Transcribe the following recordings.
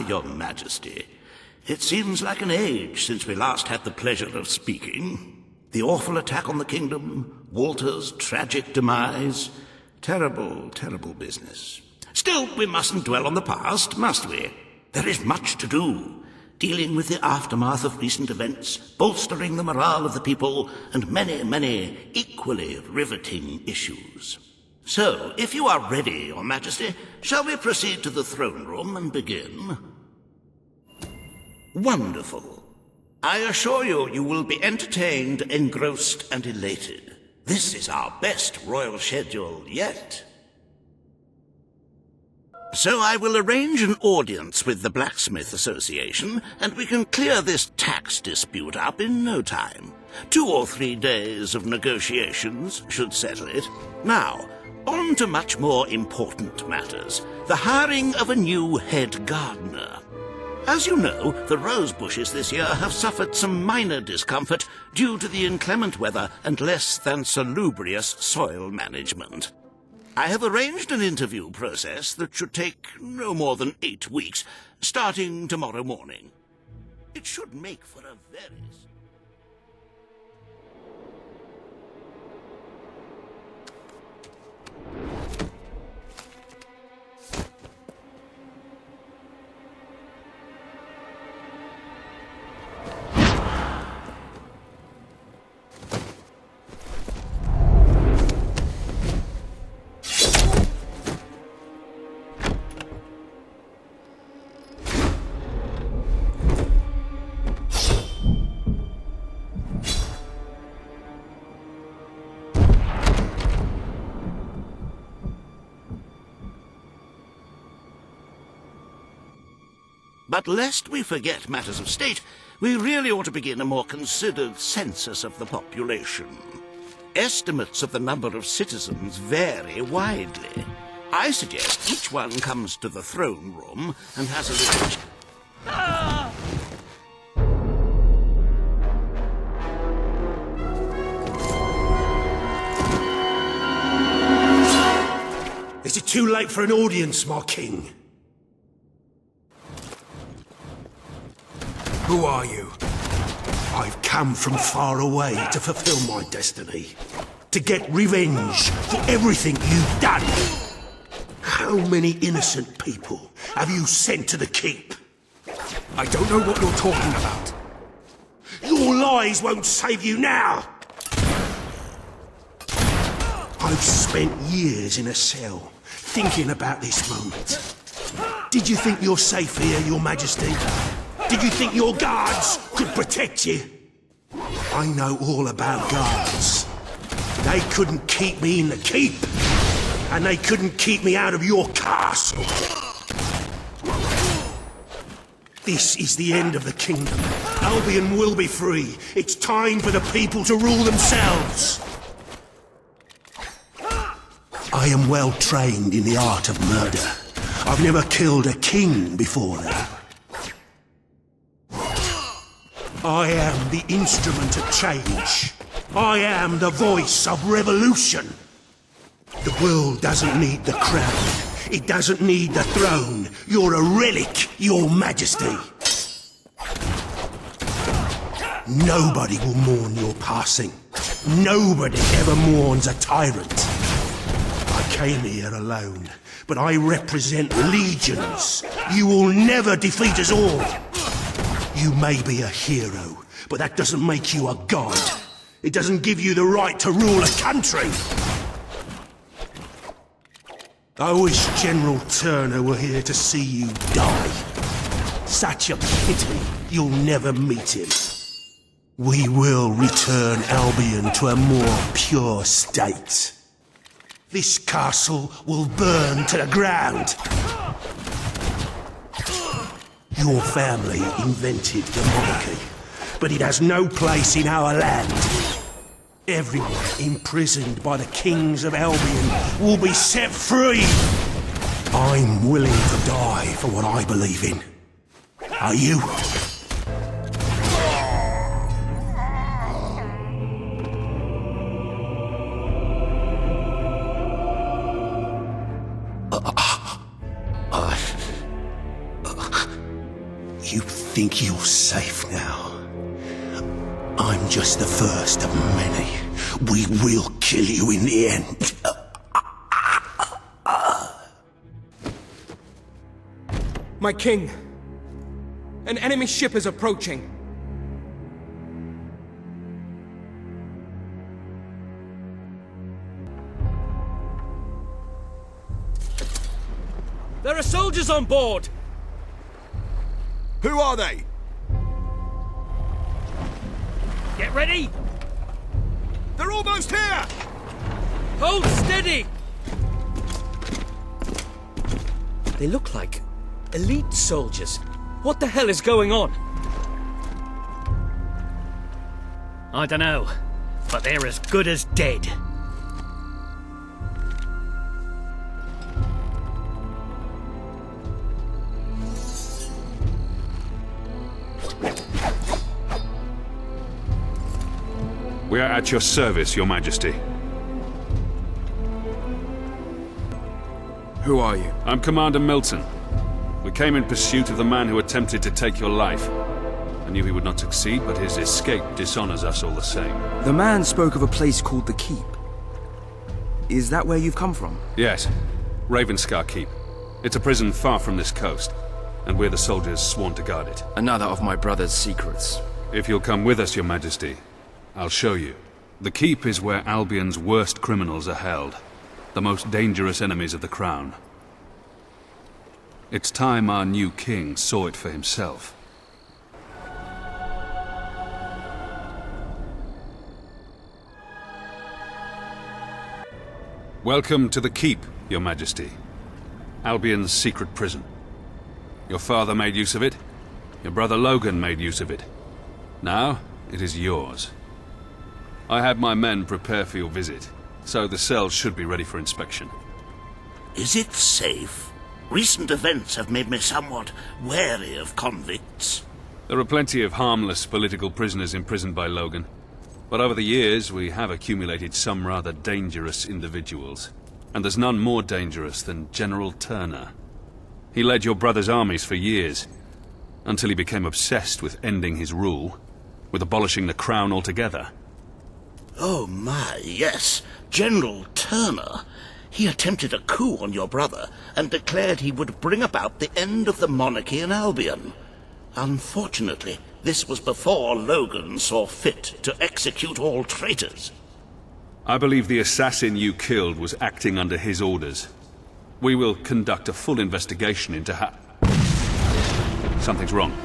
Your Majesty. It seems like an age since we last had the pleasure of speaking. The awful attack on the kingdom, Walter's tragic demise. Terrible, terrible business. Still, we mustn't dwell on the past, must we? There is much to do, dealing with the aftermath of recent events, bolstering the morale of the people, and many, many equally riveting issues. So, if you are ready, Your Majesty, shall we proceed to the throne room and begin? Wonderful. I assure you, you will be entertained, engrossed, and elated. This is our best royal schedule yet. So I will arrange an audience with the Blacksmith Association, and we can clear this tax dispute up in no time. 2 or 3 days of negotiations should settle it. Now, on to much more important matters. The hiring of a new head gardener. As you know, the rose bushes this year have suffered some minor discomfort due to the inclement weather and less than salubrious soil management. I have arranged an interview process that should take no more than 8 weeks, starting tomorrow morning. It should make for a very... But lest we forget matters of state, we really ought to begin a more considered census of the population. Estimates of the number of citizens vary widely. I suggest each one comes to the throne room and has a little... Is it too late for an audience, my king? Who are you? I've come from far away to fulfill my destiny. To get revenge for everything you've done. How many innocent people have you sent to the keep? I don't know what you're talking about. Your lies won't save you now! I've spent years in a cell, thinking about this moment. Did you think you're safe here, Your Majesty? Did you think your guards could protect you? I know all about guards. They couldn't keep me in the keep, and they couldn't keep me out of your castle. This is the end of the kingdom. Albion will be free. It's time for the people to rule themselves. I am well trained in the art of murder. I've never killed a king before that. I am the instrument of change. I am the voice of revolution. The world doesn't need the crown. It doesn't need the throne. You're a relic, Your Majesty. Nobody will mourn your passing. Nobody ever mourns a tyrant. I came here alone, but I represent legions. You will never defeat us all. You may be a hero, but that doesn't make you a god. It doesn't give you the right to rule a country. I wish General Turner were here to see you die. Such a pity you'll never meet him. We will return Albion to a more pure state. This castle will burn to the ground. Your family invented the monarchy, but it has no place in our land. Everyone imprisoned by the kings of Albion will be set free. I'm willing to die for what I believe in. Are you? think you're safe now. I'm just the first of many. We will kill you in the end. My king! An enemy ship is approaching. There are soldiers on board! Who are they? Get ready! They're almost here! Hold steady! They look like elite soldiers. What the hell is going on? I don't know, but they're as good as dead. We are at your service, Your Majesty. Who are you? I'm Commander Milton. We came in pursuit of the man who attempted to take your life. I knew he would not succeed, but his escape dishonors us all the same. The man spoke of a place called the Keep. Is that where you've come from? Yes, Ravenscar Keep. It's a prison far from this coast, and we're the soldiers sworn to guard it. Another of my brother's secrets. If you'll come with us, Your Majesty, I'll show you. The Keep is where Albion's worst criminals are held, the most dangerous enemies of the Crown. It's time our new king saw it for himself. Welcome to the Keep, Your Majesty. Albion's secret prison. Your father made use of it. Your brother Logan made use of it. Now, it is yours. I had my men prepare for your visit, so the cells should be ready for inspection. Is it safe? Recent events have made me somewhat wary of convicts. There are plenty of harmless political prisoners imprisoned by Logan, but over the years we have accumulated some rather dangerous individuals. And there's none more dangerous than General Turner. He led your brother's armies for years, until he became obsessed with ending his rule, with abolishing the crown altogether. Oh my, yes. General Turner. He attempted a coup on your brother and declared he would bring about the end of the monarchy in Albion. Unfortunately, this was before Logan saw fit to execute all traitors. I believe the assassin you killed was acting under his orders. We will conduct a full investigation into how... Something's wrong.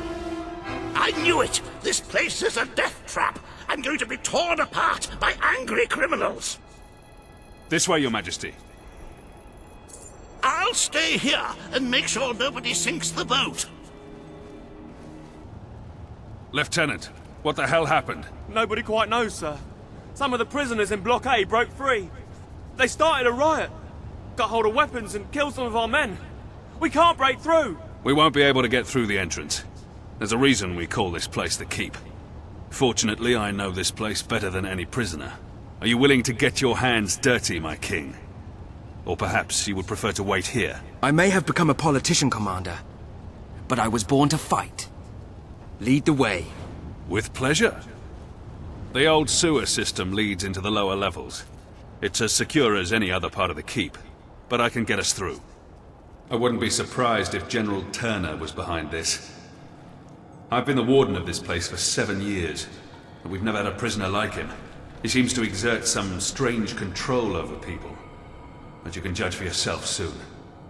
I knew it! This place is a death trap! I'm going to be torn apart by angry criminals! This way, Your Majesty. I'll stay here and make sure nobody sinks the boat. Lieutenant, what the hell happened? Nobody quite knows, sir. Some of the prisoners in Block A broke free. They started a riot, got hold of weapons and killed some of our men. We can't break through. We won't be able to get through the entrance. There's a reason we call this place the Keep. Fortunately, I know this place better than any prisoner. Are you willing to get your hands dirty, my king? Or perhaps you would prefer to wait here? I may have become a politician, Commander, but I was born to fight. Lead the way. With pleasure. The old sewer system leads into the lower levels. It's as secure as any other part of the Keep, but I can get us through. I wouldn't be surprised if General Turner was behind this. I've been the warden of this place for 7 years, and we've never had a prisoner like him. He seems to exert some strange control over people. But you can judge for yourself soon.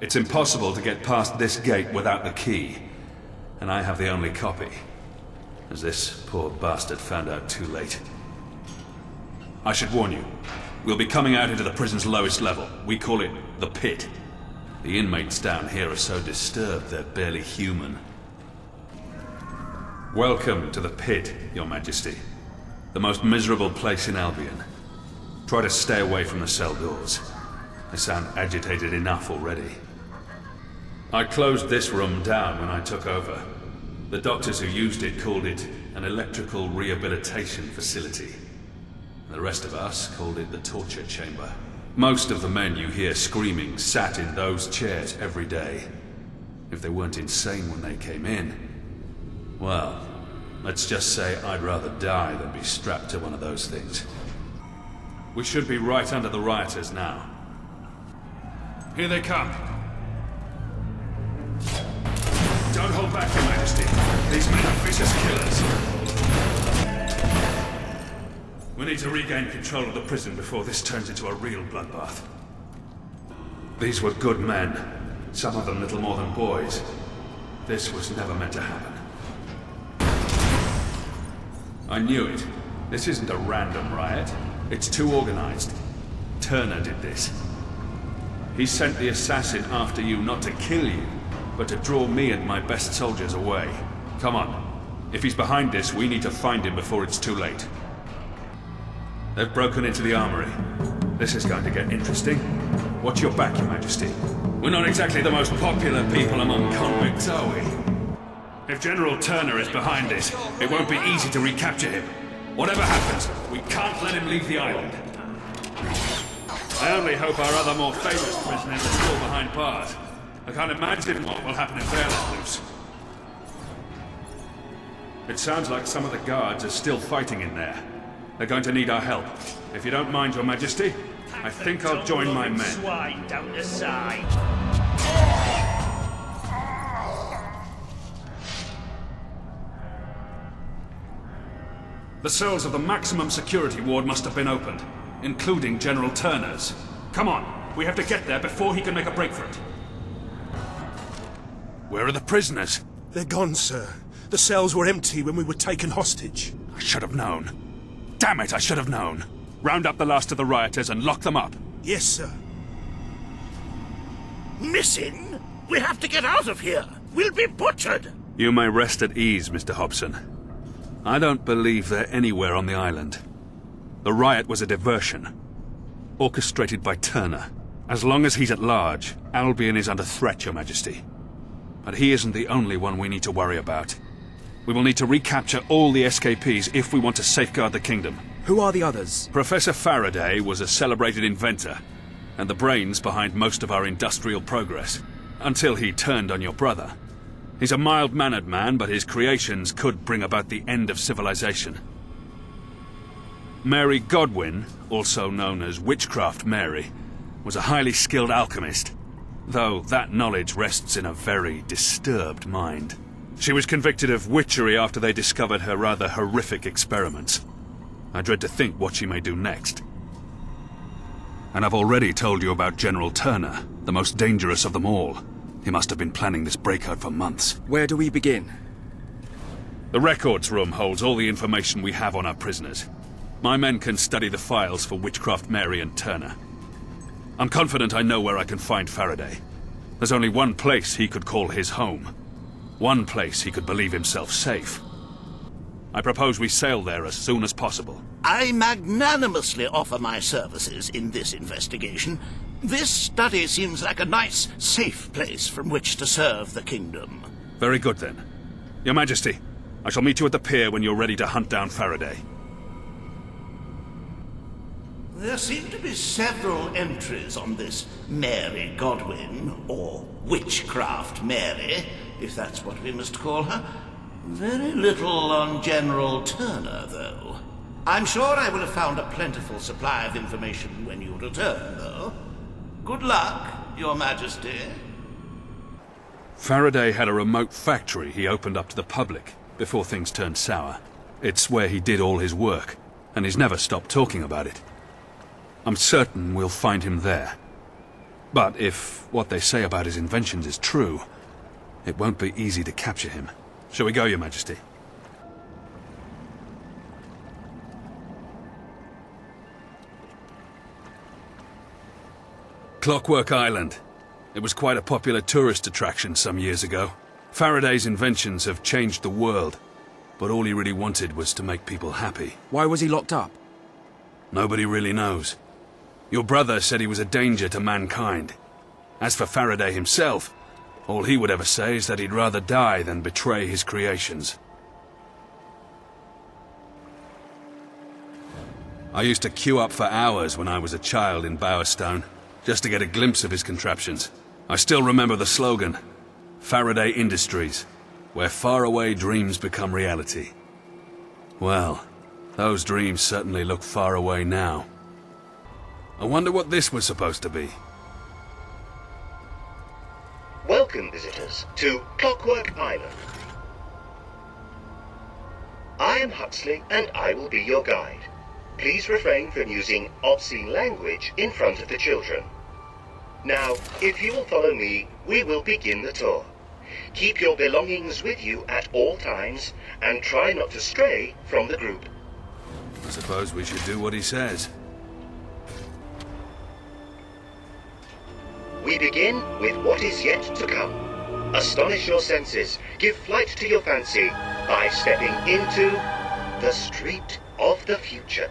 It's impossible to get past this gate without the key, and I have the only copy, as this poor bastard found out too late. I should warn you, we'll be coming out into the prison's lowest level. We call it the Pit. The inmates down here are so disturbed they're barely human. Welcome to the Pit, Your Majesty. The most miserable place in Albion. Try to stay away from the cell doors. They sound agitated enough already. I closed this room down when I took over. The doctors who used it called it an electrical rehabilitation facility. The rest of us called it the torture chamber. Most of the men you hear screaming sat in those chairs every day. If they weren't insane when they came in, Well, let's just say I'd rather die than be strapped to one of those things. We should be right under the rioters now. Here they come. Don't hold back, Your Majesty. These men are vicious killers. We need to regain control of the prison before this turns into a real bloodbath. These were good men, some of them little more than boys. This was never meant to happen. I knew it. This isn't a random riot. It's too organized. Turner did this. He sent the assassin after you not to kill you, but to draw me and my best soldiers away. Come on. If he's behind this, we need to find him before it's too late. They've broken into the armory. This is going to get interesting. Watch your back, Your Majesty. We're not exactly the most popular people among convicts, are we? If General Turner is behind this, it won't be easy to recapture him. Whatever happens, we can't let him leave the island. I only hope our other more famous prisoners are still behind bars. I can't imagine what will happen if they're let loose. It sounds like some of the guards are still fighting in there. They're going to need our help. If you don't mind, Your Majesty, I think I'll join my men. Swine down the side. The cells of the maximum security ward must have been opened, including General Turner's. Come on, we have to get there before he can make a break for it. Where are the prisoners? They're gone, sir. The cells were empty when we were taken hostage. I should have known. Damn it, I should have known. Round up the last of the rioters and lock them up. Yes, sir. Missing? We have to get out of here. We'll be butchered. You may rest at ease, Mr. Hobson. I don't believe they're anywhere on the island. The riot was a diversion, orchestrated by Turner. As long as he's at large, Albion is under threat, Your Majesty. But he isn't the only one we need to worry about. We will need to recapture all the escapees if we want to safeguard the kingdom. Who are the others? Professor Faraday was a celebrated inventor, and the brains behind most of our industrial progress, until he turned on your brother. He's a mild-mannered man, but his creations could bring about the end of civilization. Mary Godwin, also known as Witchcraft Mary, was a highly skilled alchemist, though that knowledge rests in a very disturbed mind. She was convicted of witchery after they discovered her rather horrific experiments. I dread to think what she may do next. And I've already told you about General Turner, the most dangerous of them all. He must have been planning this breakout for months. Where do we begin? The records room holds all the information we have on our prisoners. My men can study the files for Witchcraft Mary and Turner. I'm confident I know where I can find Faraday. There's only one place he could call his home. One place he could believe himself safe. I propose we sail there as soon as possible. I magnanimously offer my services in this investigation. This study seems like a nice, safe place from which to serve the kingdom. Very good, then. Your Majesty, I shall meet you at the pier when you're ready to hunt down Faraday. There seem to be several entries on this Mary Godwin, or Witchcraft Mary, if that's what we must call her. Very little on General Turner, though. I'm sure I will have found a plentiful supply of information when you return, though. Good luck, Your Majesty. Faraday had a remote factory he opened up to the public before things turned sour. It's where he did all his work, and he's never stopped talking about it. I'm certain we'll find him there. But if what they say about his inventions is true, it won't be easy to capture him. Shall we go, Your Majesty? Clockwork Island. It was quite a popular tourist attraction some years ago. Faraday's inventions have changed the world, but all he really wanted was to make people happy. Why was he locked up? Nobody really knows. Your brother said he was a danger to mankind. As for Faraday himself, all he would ever say is that he'd rather die than betray his creations. I used to queue up for hours when I was a child in Bowerstone, just to get a glimpse of his contraptions. I still remember the slogan, Faraday Industries, where faraway dreams become reality. Well, those dreams certainly look far away now. I wonder what this was supposed to be. Welcome, visitors, to Clockwork Island. I am Huxley, and I will be your guide. Please refrain from using obscene language in front of the children. Now, if you will follow me, we will begin the tour. Keep your belongings with you at all times, and try not to stray from the group. I suppose we should do what he says. We begin with what is yet to come. Astonish your senses, give flight to your fancy, by stepping into the street of the future.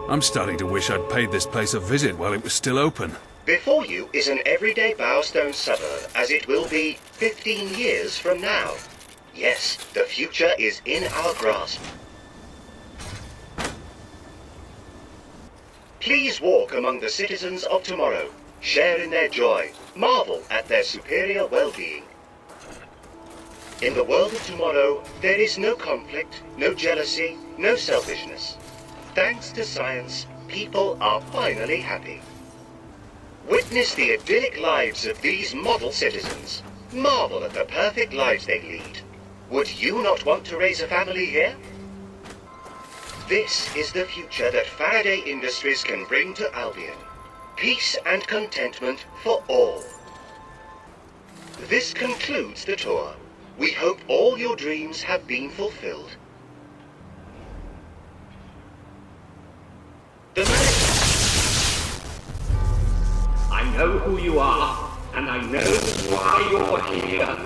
I'm starting to wish I'd paid this place a visit while it was still open. Before you is an everyday Bowerstone suburb, as it will be 15 years from now. Yes, the future is in our grasp. Please walk among the citizens of tomorrow. Share in their joy, marvel at their superior well-being. In the world of tomorrow, there is no conflict, no jealousy, no selfishness. Thanks to science, people are finally happy. Witness the idyllic lives of these model citizens. Marvel at the perfect lives they lead. Would you not want to raise a family here? This is the future that Faraday Industries can bring to Albion. Peace and contentment for all. This concludes the tour. We hope all your dreams have been fulfilled. I know who you are, and I know why you're here.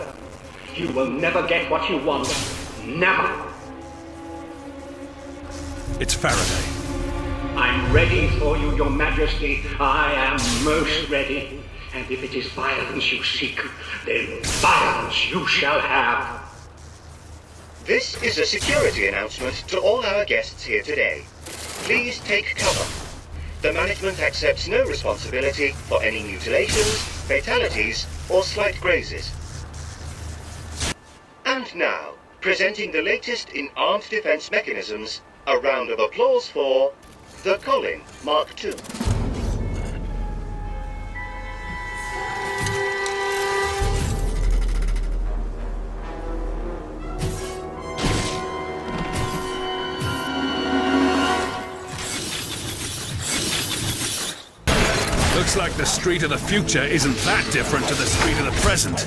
You will never get what you want. Never. It's Faraday. I'm ready for you, Your Majesty. I am most ready. And if it is violence you seek, then violence you shall have. This is a security announcement to all our guests here today. Please take cover. The management accepts no responsibility for any mutilations, fatalities, or slight grazes. And now, presenting the latest in armed defense mechanisms, a round of applause for the Colin Mark II. Looks like the street of the future isn't that different to the street of the present.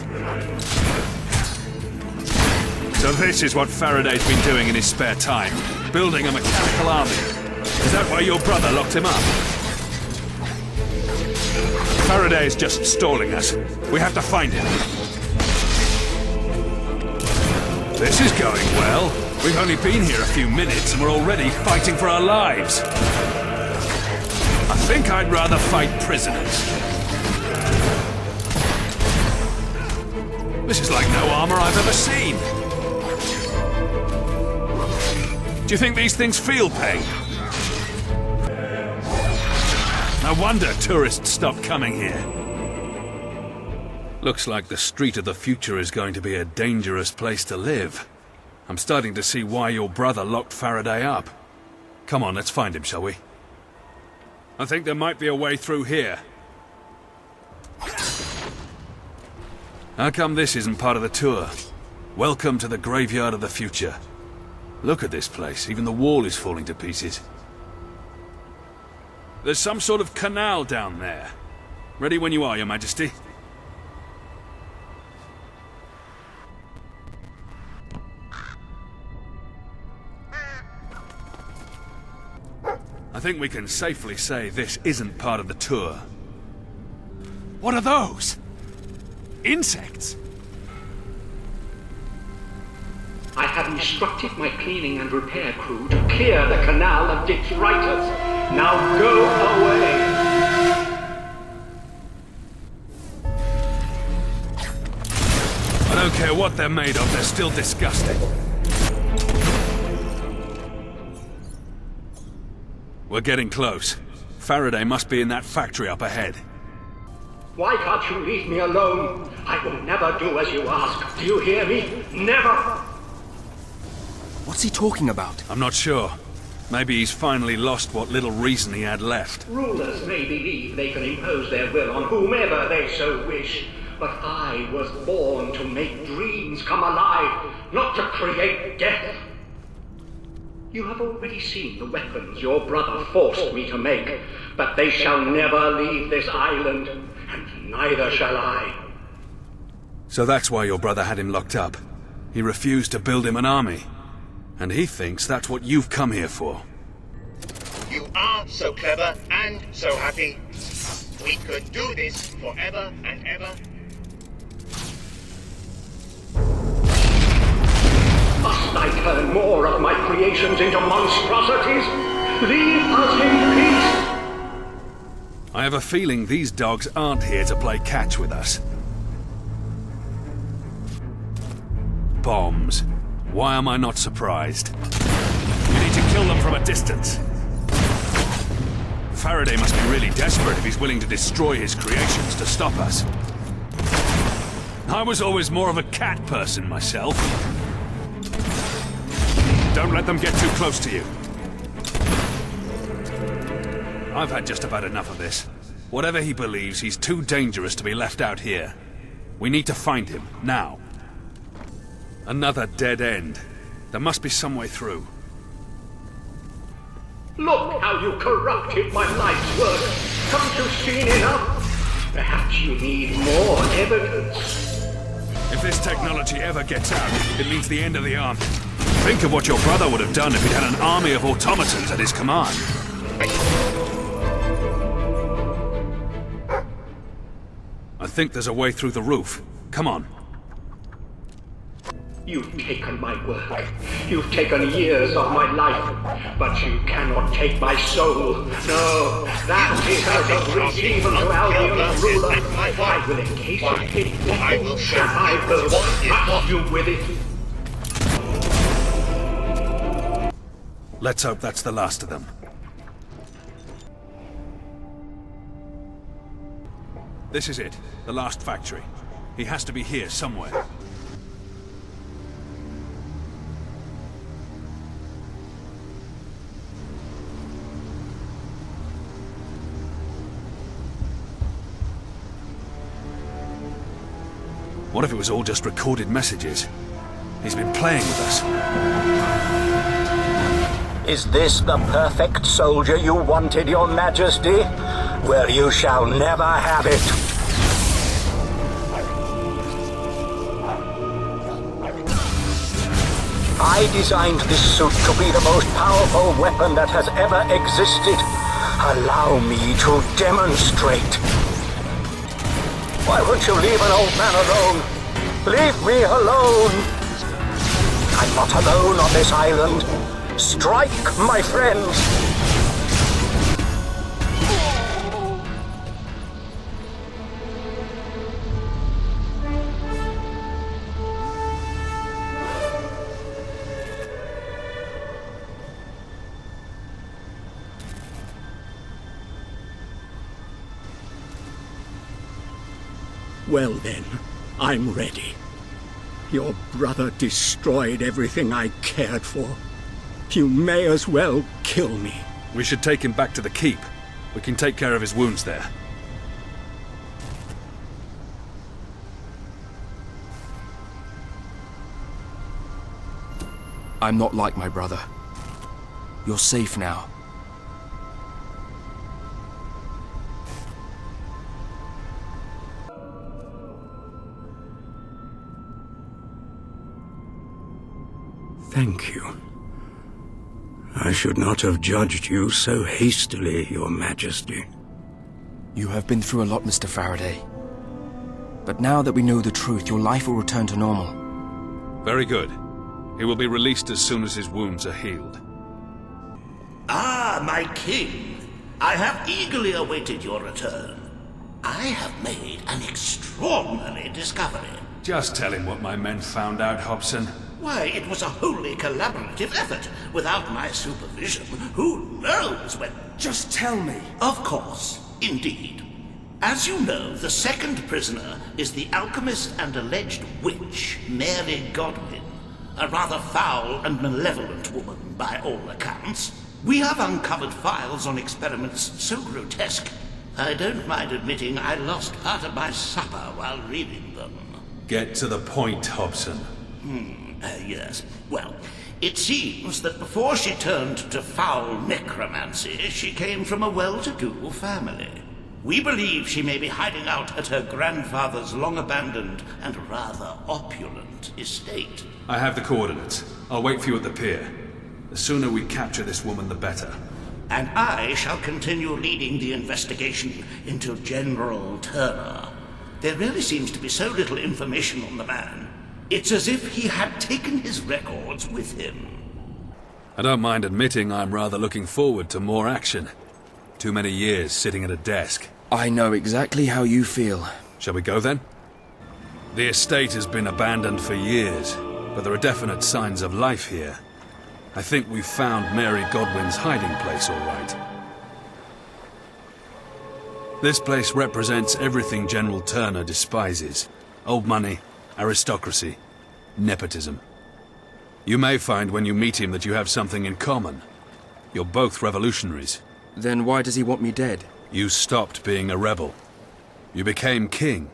So this is what Faraday's been doing in his spare time, building a mechanical army. Is that why your brother locked him up? Faraday's just stalling us. We have to find him. This is going well. We've only been here a few minutes and we're already fighting for our lives. I think I'd rather fight prisoners. This is like no armor I've ever seen. Do you think these things feel pain? No wonder tourists stop coming here. Looks like the street of the future is going to be a dangerous place to live. I'm starting to see why your brother locked Faraday up. Come on, let's find him, shall we? I think there might be a way through here. How come this isn't part of the tour? Welcome to the graveyard of the future. Look at this place, even the wall is falling to pieces. There's some sort of canal down there. Ready when you are, Your Majesty. I think we can safely say this isn't part of the tour. What are those? Insects? I have instructed my cleaning and repair crew to clear the canal of detritus. Now go away! I don't care what they're made of, they're still disgusting. We're getting close. Faraday must be in that factory up ahead. Why can't you leave me alone? I will never do as you ask. Do you hear me? Never! What's he talking about? I'm not sure. Maybe he's finally lost what little reason he had left. Rulers may believe they can impose their will on whomever they so wish. But I was born to make dreams come alive, not to create death. You have already seen the weapons your brother forced me to make, but they shall never leave this island, and neither shall I. So that's why your brother had him locked up. He refused to build him an army. And he thinks that's what you've come here for. You are so clever and so happy. We could do this forever and ever. Must I turn more of my creations into monstrosities? Leave us in peace! I have a feeling these dogs aren't here to play catch with us. Bombs. Why am I not surprised? You need to kill them from a distance. Faraday must be really desperate if he's willing to destroy his creations to stop us. I was always more of a cat person myself. Don't let them get too close to you. I've had just about enough of this. Whatever he believes, he's too dangerous to be left out here. We need to find him, now. Another dead end. There must be some way through. Look how you corrupted my life's work. Haven't you seen enough? Perhaps you need more evidence. If this technology ever gets out, it means the end of the army. Think of what your brother would have done if he'd had an army of automatons at his command. I think there's a way through the roof. Come on. You've taken my work. You've taken years of my life. But you cannot take my soul. No, that is out of reach even to Albion's ruler. I will encase it in metal, and I will smash you with it. Let's hope that's the last of them. This is it. The last factory. He has to be here somewhere. What if it was all just recorded messages? He's been playing with us. Is this the perfect soldier you wanted, Your Majesty? Well, you shall never have it. I designed this suit to be the most powerful weapon that has ever existed. Allow me to demonstrate. Why won't you leave an old man alone? Leave me alone! I'm not alone on this island. Strike, my friends! Well then, I'm ready. Your brother destroyed everything I cared for. You may as well kill me. We should take him back to the keep. We can take care of his wounds there. I'm not like my brother. You're safe now. Thank you. I should not have judged you so hastily, Your Majesty. You have been through a lot, Mr. Faraday. But now that we know the truth, your life will return to normal. Very good. He will be released as soon as his wounds are healed. Ah, my king. I have eagerly awaited your return. I have made an extraordinary discovery. Just tell him what my men found out, Hobson. Why, it was a wholly collaborative effort. Without my supervision, who knows when... Just tell me. Of course, indeed. As you know, the second prisoner is the alchemist and alleged witch, Mary Godwin, a rather foul and malevolent woman by all accounts. We have uncovered files on experiments so grotesque, I don't mind admitting I lost part of my supper while reading them. Get to the point, Hobson. Yes. Well, it seems that before she turned to foul necromancy, she came from a well-to-do family. We believe she may be hiding out at her grandfather's long-abandoned and rather opulent estate. I have the coordinates. I'll wait for you at the pier. The sooner we capture this woman, the better. And I shall continue leading the investigation into General Turner. There really seems to be so little information on the man. It's as if he had taken his records with him. I don't mind admitting I'm rather looking forward to more action. Too many years sitting at a desk. I know exactly how you feel. Shall we go then? The estate has been abandoned for years, but there are definite signs of life here. I think we've found Mary Godwin's hiding place, all right. This place represents everything General Turner despises. Old money, aristocracy, nepotism. You may find when you meet him that you have something in common. You're both revolutionaries. Then why does he want me dead? You stopped being a rebel. You became king.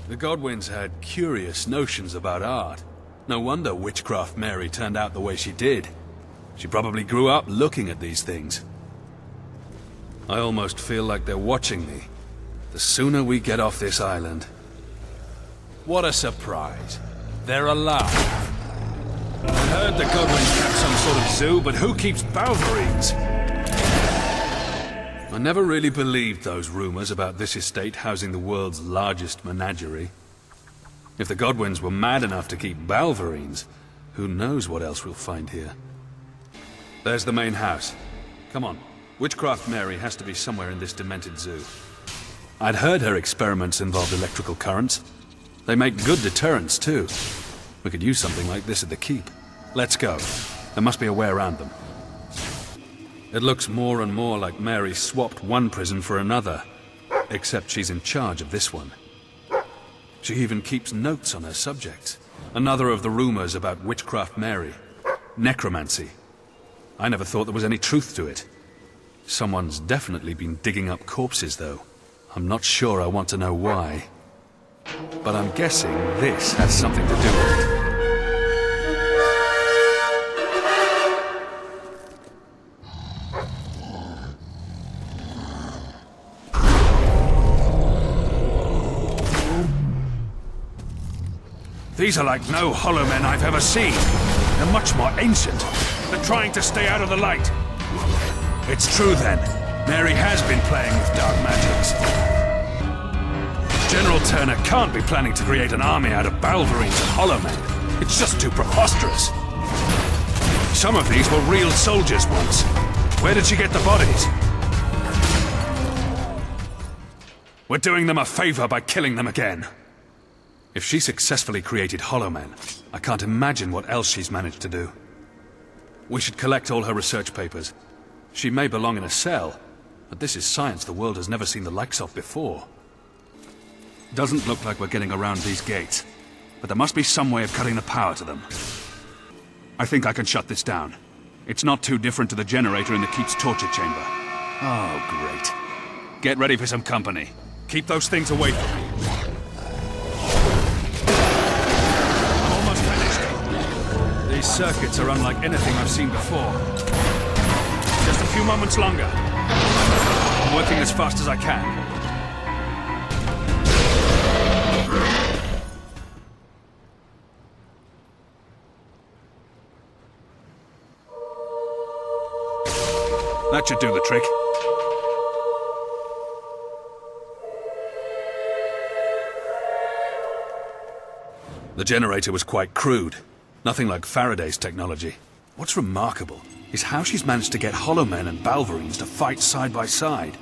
The Godwins had curious notions about art. No wonder Witchcraft Mary turned out the way she did. She probably grew up looking at these things. I almost feel like they're watching me. The sooner we get off this island... What a surprise. They're alive. I heard the Godwins kept some sort of zoo, but who keeps Balverines? I never really believed those rumors about this estate housing the world's largest menagerie. If the Godwins were mad enough to keep Balverines, who knows what else we'll find here. There's the main house. Come on. Witchcraft Mary has to be somewhere in this demented zoo. I'd heard her experiments involved electrical currents. They make good deterrents, too. We could use something like this at the keep. Let's go. There must be a way around them. It looks more and more like Mary swapped one prison for another, except she's in charge of this one. She even keeps notes on her subjects. Another of the rumors about Witchcraft Mary. Necromancy. I never thought there was any truth to it. Someone's definitely been digging up corpses, though. I'm not sure I want to know why. But I'm guessing this has something to do with it. These are like no hollow men I've ever seen. They're much more ancient. They're trying to stay out of the light. It's true then. Mary has been playing with dark magics. General Turner can't be planning to create an army out of Balverines and hollow men. It's just too preposterous. Some of these were real soldiers once. Where did she get the bodies? We're doing them a favor by killing them again. If she successfully created Hollow Men, I can't imagine what else she's managed to do. We should collect all her research papers. She may belong in a cell, but this is science the world has never seen the likes of before. Doesn't look like we're getting around these gates, but there must be some way of cutting the power to them. I think I can shut this down. It's not too different to the generator in the keep's torture chamber. Oh, great. Get ready for some company. Keep those things away from me. These circuits are unlike anything I've seen before. Just a few moments longer. I'm working as fast as I can. That should do the trick. The generator was quite crude. Nothing like Faraday's technology. What's remarkable is how she's managed to get Hollow Men and Balverines to fight side by side.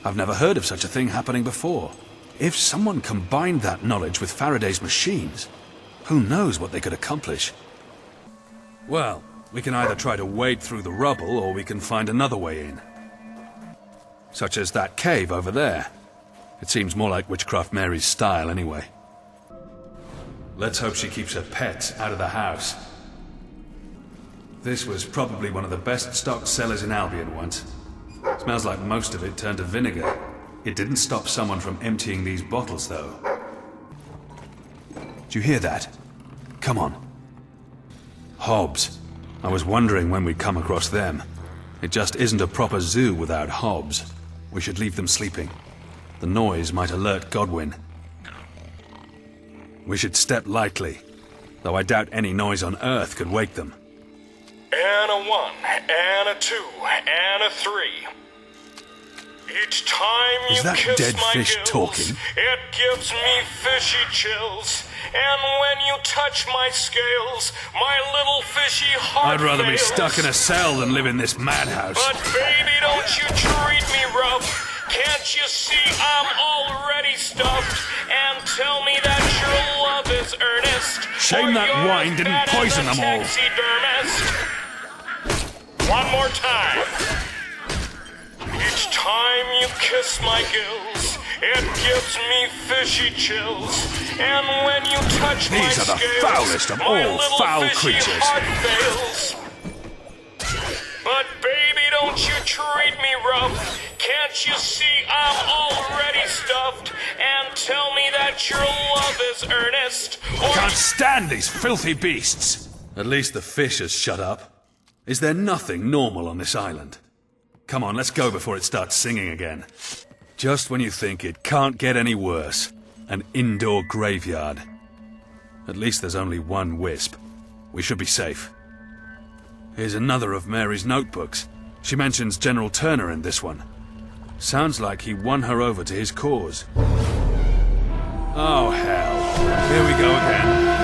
I've never heard of such a thing happening before. If someone combined that knowledge with Faraday's machines, who knows what they could accomplish? Well, we can either try to wade through the rubble or we can find another way in. Such as that cave over there. It seems more like Witchcraft Mary's style, anyway. Let's hope she keeps her pets out of the house. This was probably one of the best stocked cellars in Albion once. Smells like most of it turned to vinegar. It didn't stop someone from emptying these bottles, though. Did you hear that? Come on. Hobs. I was wondering when we'd come across them. It just isn't a proper zoo without hobs. We should leave them sleeping. The noise might alert Godwin. We should step lightly, though I doubt any noise on Earth could wake them. And a 1, and a 2, and a 3. Each time you Is that kiss dead my fish gills, talking? it gives me fishy chills. And when you touch my scales, my little fishy heart I'd rather be fails. stuck in a cell than live in this madhouse. But baby, don't you treat me rough. Can't you see I'm already stuffed? And tell me that your love is earnest. Shame or that you're wine as didn't bad as poison a them all. taxidermist. One more time. Each time you kiss my gills, it gives me fishy chills. And when you touch my These are the scales, foulest of my all little foul fishy creatures. heart fails. But baby, don't you treat me rough. Can't you see I'm already stuffed? And tell me that your love is earnest. I can't stand these filthy beasts. At least the fish has shut up. Is there nothing normal on this island? Come on, let's go before it starts singing again. Just when you think it can't get any worse. An indoor graveyard. At least there's only one wisp. We should be safe. Here's another of Mary's notebooks. She mentions General Turner in this one. Sounds like he won her over to his cause. Oh, hell. Here we go again.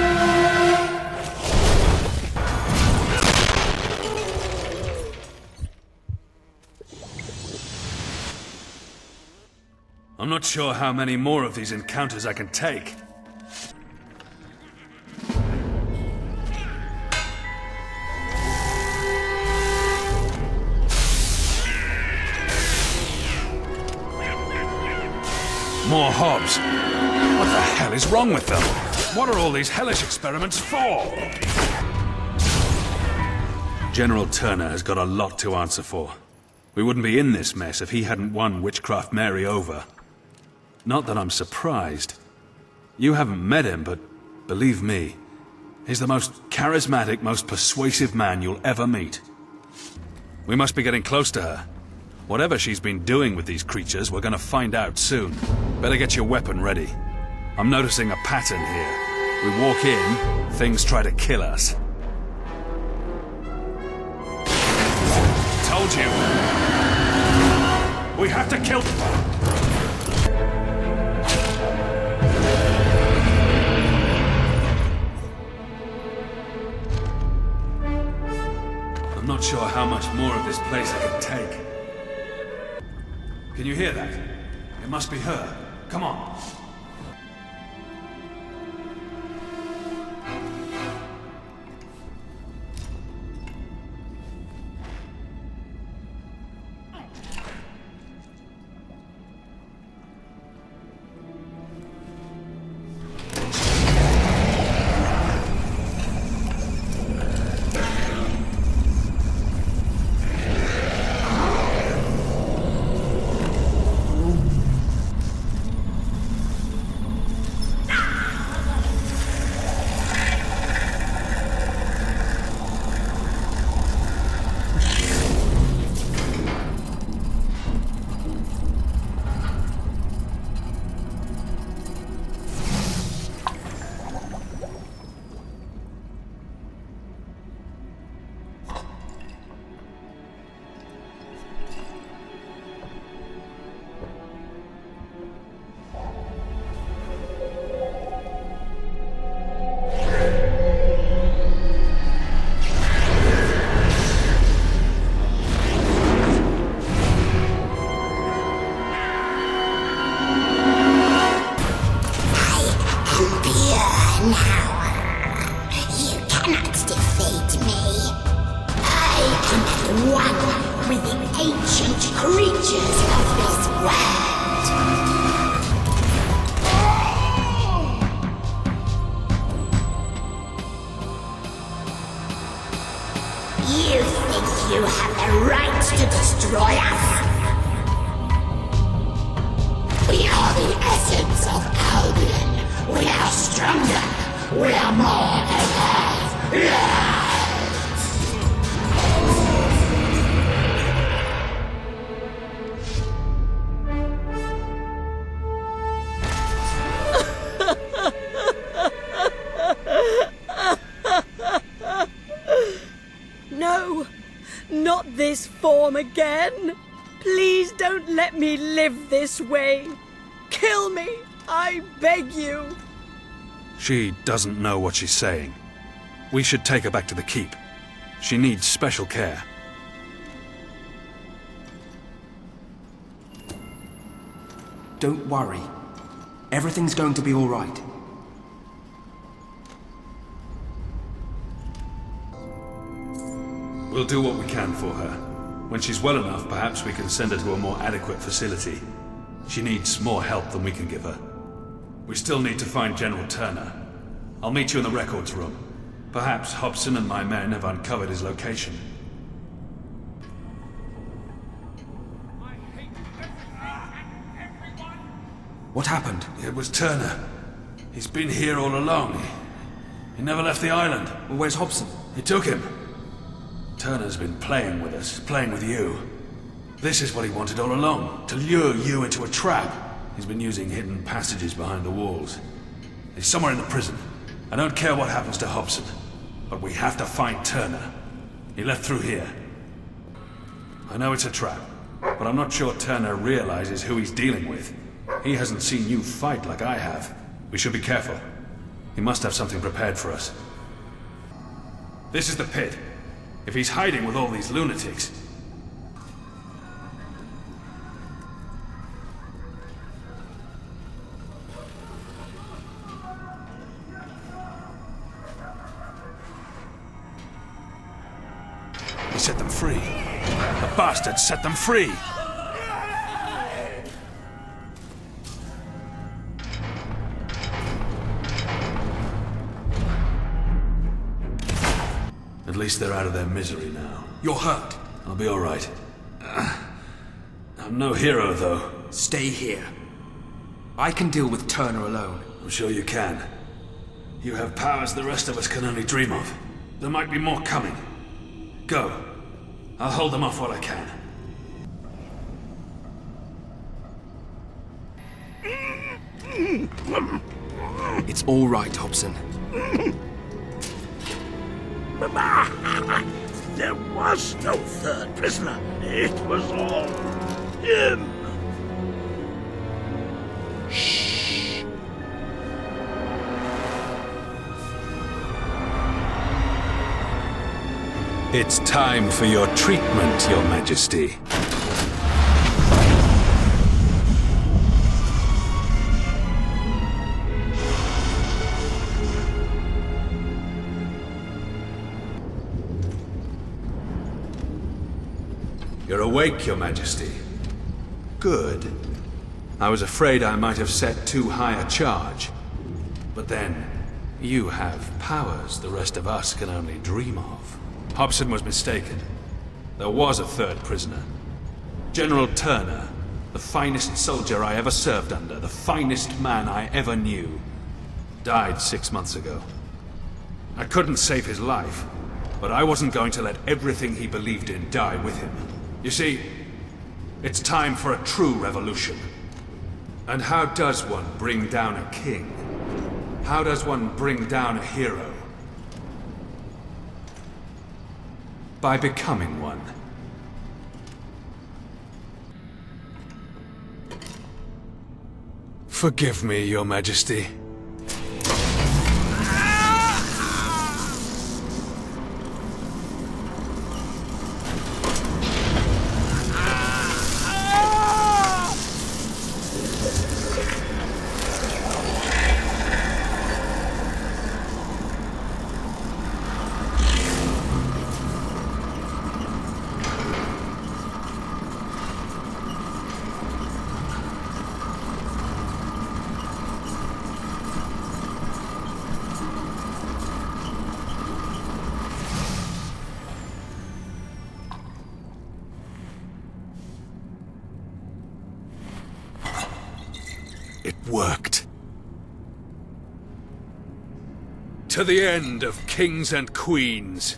I'm not sure how many more of these encounters I can take. More hobs. What the hell is wrong with them? What are all these hellish experiments for? General Turner has got a lot to answer for. We wouldn't be in this mess if he hadn't won Witchcraft Mary over. Not that I'm surprised. You haven't met him, but believe me, he's the most charismatic, most persuasive man you'll ever meet. We must be getting close to her. Whatever she's been doing with these creatures, we're gonna find out soon. Better get your weapon ready. I'm noticing a pattern here. We walk in, things try to kill us. Told you. We have to kill them. I'm not sure how much more of this place I can take. Can you hear that? It must be her. Come on. One with the ancient creatures of this world. You think you have the right to destroy us? We are the essence of Albion. We are stronger. We are more alive. No, not this form again. Please don't let me live this way. Kill me, I beg you. She doesn't know what she's saying. We should take her back to the keep. She needs special care. Don't worry. Everything's going to be all right. We'll do what we can for her. When she's well enough, perhaps we can send her to a more adequate facility. She needs more help than we can give her. We still need to find General Turner. I'll meet you in the records room. Perhaps Hobson and my men have uncovered his location. What happened? It was Turner. He's been here all along. He never left the island. Well, where's Hobson? He took him. Turner's been playing with us, playing with you. This is what he wanted all along, to lure you into a trap. He's been using hidden passages behind the walls. He's somewhere in the prison. I don't care what happens to Hobson, but we have to find Turner. He left through here. I know it's a trap, but I'm not sure Turner realizes who he's dealing with. He hasn't seen you fight like I have. We should be careful. He must have something prepared for us. This is the pit. If he's hiding with all these lunatics... He set them free. The bastard set them free! At least they're out of their misery now. You're hurt. I'll be all right. I'm no hero, though. Stay here. I can deal with Turner alone. I'm sure you can. You have powers the rest of us can only dream of. There might be more coming. Go. I'll hold them off while I can. It's all right, Hobson. There was no third prisoner. It was all him. Shh. It's time for your treatment, Your Majesty. You're awake, Your Majesty. Good. I was afraid I might have set too high a charge. But then, you have powers the rest of us can only dream of. Hobson was mistaken. There was a third prisoner. General Turner, the finest soldier I ever served under, the finest man I ever knew, died 6 months ago. I couldn't save his life, but I wasn't going to let everything he believed in die with him. You see, it's time for a true revolution. And how does one bring down a king? How does one bring down a hero? By becoming one. Forgive me, Your Majesty. worked. To the end of kings and queens.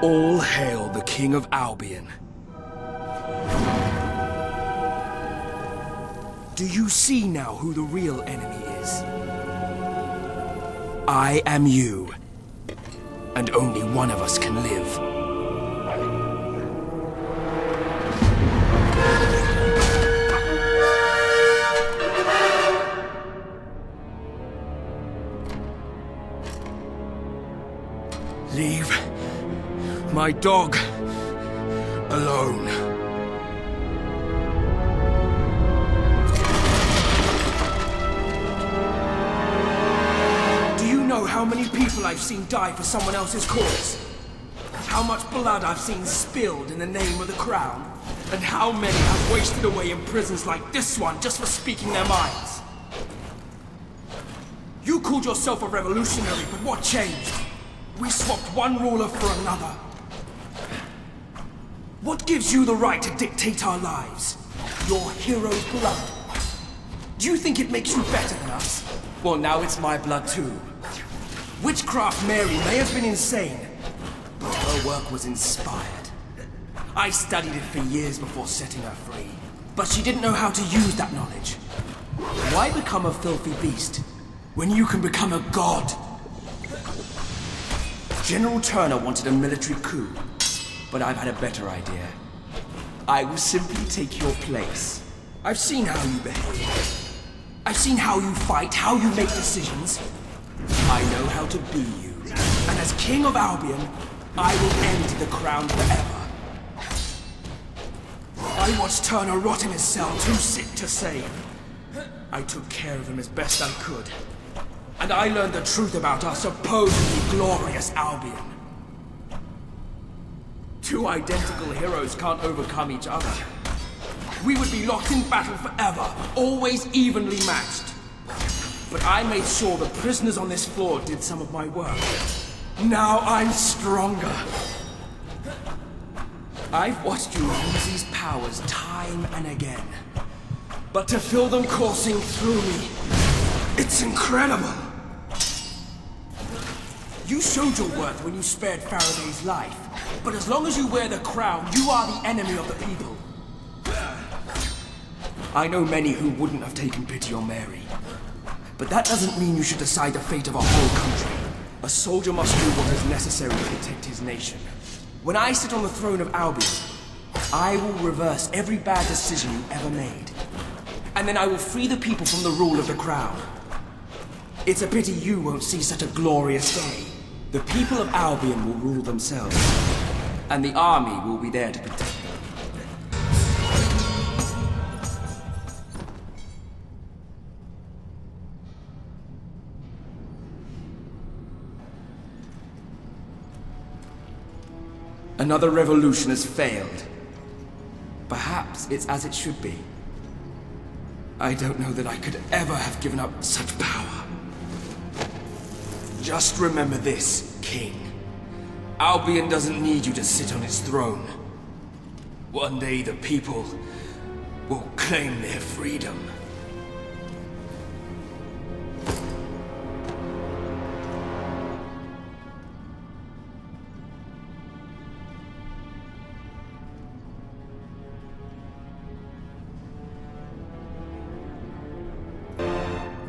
All hail the King of Albion. Do you see now who the real enemy is? I am you. And only one of us can live. Leave my dog alone. Do you know how many people I've seen die for someone else's cause? How much blood I've seen spilled in the name of the crown? And how many have wasted away in prisons like this one just for speaking their minds? You called yourself a revolutionary, but what changed? We swapped one ruler for another. What gives you the right to dictate our lives? Your hero's blood. Do you think it makes you better than us? Well, now it's my blood too. Witchcraft Mary may have been insane, but her work was inspired. I studied it for years before setting her free, but she didn't know how to use that knowledge. Why become a filthy beast when you can become a god? General Turner wanted a military coup, but I've had a better idea. I will simply take your place. I've seen how you behave. I've seen how you fight, how you make decisions. I know how to be you. And as King of Albion, I will end the crown forever. I watched Turner rot in his cell, too sick to save. I took care of him as best I could. And I learned the truth about our supposedly glorious Albion. Two identical heroes can't overcome each other. We would be locked in battle forever, always evenly matched. But I made sure the prisoners on this floor did some of my work. Now I'm stronger. I've watched you use these powers time and again. But to feel them coursing through me, it's incredible. You showed your worth when you spared Faraday's life. But as long as you wear the crown, you are the enemy of the people. I know many who wouldn't have taken pity on Mary. But that doesn't mean you should decide the fate of a whole country. A soldier must do what is necessary to protect his nation. When I sit on the throne of Albion, I will reverse every bad decision you ever made. And then I will free the people from the rule of the crown. It's a pity you won't see such a glorious day. The people of Albion will rule themselves, and the army will be there to protect them. Another revolution has failed. Perhaps it's as it should be. I don't know that I could ever have given up such power. Just remember this, King. Albion doesn't need you to sit on its throne. One day the people will claim their freedom.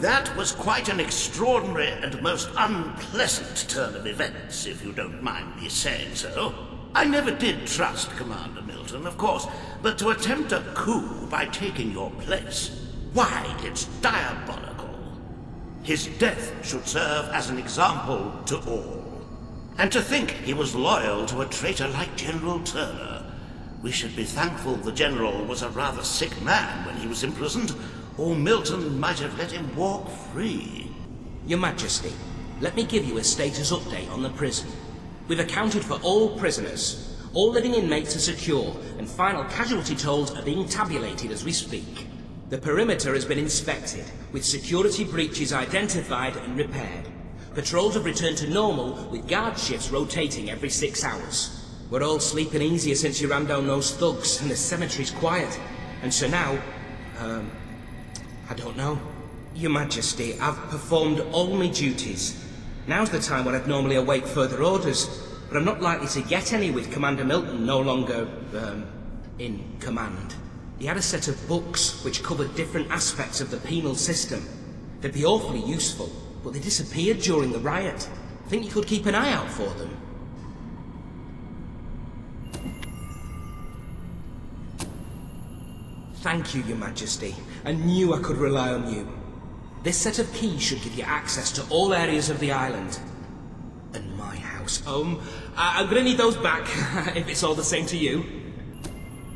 That was quite an extraordinary and most unpleasant turn of events, if you don't mind me saying so. I never did trust Commander Milton, of course, but to attempt a coup by taking your place, why, it's diabolical. His death should serve as an example to all. And to think he was loyal to a traitor like General Turner. We should be thankful the General was a rather sick man when he was imprisoned, or Milton might have let him walk free. Your Majesty, let me give you a status update on the prison. We've accounted for all prisoners. All living inmates are secure, and final casualty tolls are being tabulated as we speak. The perimeter has been inspected, with security breaches identified and repaired. Patrols have returned to normal, with guard shifts rotating every 6 hours. We're all sleeping easier since you ran down those thugs, and the cemetery's quiet. And so now, I don't know. Your Majesty, I've performed all my duties. Now's the time when I'd normally await further orders, but I'm not likely to get any with Commander Milton no longer, in command. He had a set of books which covered different aspects of the penal system. They'd be awfully useful, but they disappeared during the riot. I think you could keep an eye out for them. Thank you, Your Majesty. I knew I could rely on you. This set of keys should give you access to all areas of the island. And my house. I'm gonna need those back, if it's all the same to you.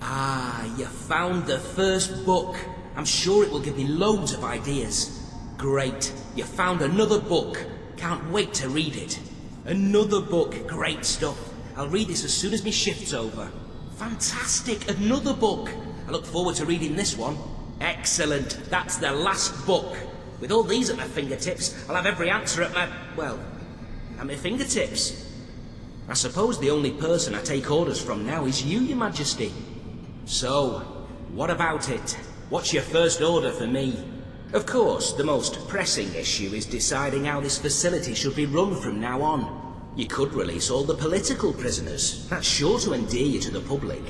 Ah, you found the first book. I'm sure it will give me loads of ideas. Great. You found another book. Can't wait to read it. Another book. Great stuff. I'll read this as soon as my shift's over. Fantastic. Another book. I look forward to reading this one. Excellent. That's the last book. With all these at my fingertips, I'll have every answer at my fingertips. I suppose the only person I take orders from now is you, Your Majesty. So, what about it? What's your first order for me? Of course, the most pressing issue is deciding how this facility should be run from now on. You could release all the political prisoners. That's sure to endear you to the public.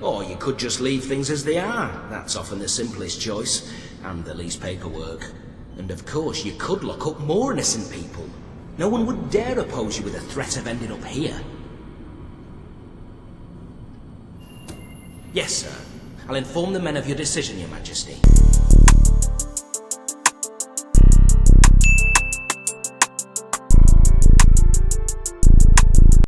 Or you could just leave things as they are. That's often the simplest choice, and the least paperwork. And of course, you could lock up more innocent people. No one would dare oppose you with a threat of ending up here. Yes, sir. I'll inform the men of your decision, Your Majesty.